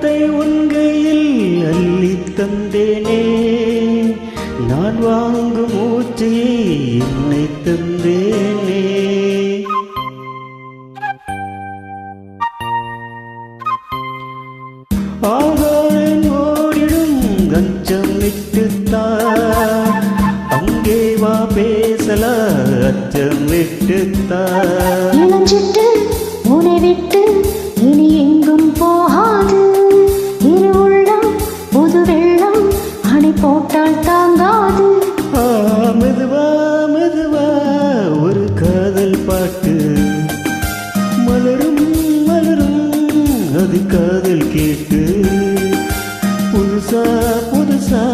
காலத்தை உன்கையில் அள்ளி தந்தேனே, நான் வாங்கும் மூச்சையை என்னை தந்தேனே. ஆகாயம் ஓடிடும் கஞ்சம் விட்டுத்தான், அங்கே வா பேசலா அச்சம் விட்டுத்தான். இளஞ்சிட்டு உன்னை விட்டு இனி எங்கும் போகாது, இரு உள்ளம் புது வெள்ளம் அணை போட்டால் தாங்காது. மெதுவா மெதுவா ஒரு காதல் பாட்டு மலரும் மலரும், அது காதல் கேட்டு புதுசா புதுசா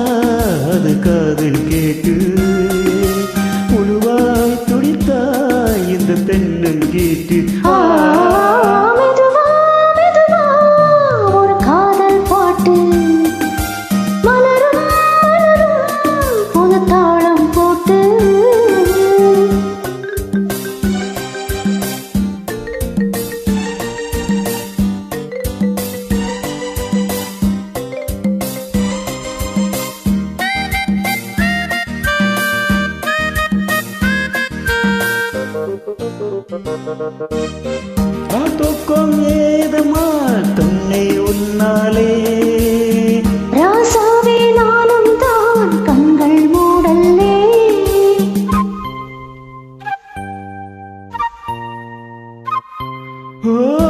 அது காதல் கேட்டு புழுவாய் துடித்தாய் இந்த தென்னன் கேட்டு. மெதுவா மெதுவா ஒரு காதல் பாட்டு மலரும் மலரும் புது தாளம் போட்டு. தூக்கம் ஏதமா தன்னை உன்னாலே, ராசாவே நானும் தான் கண்கள் மூடல்லே. ஓ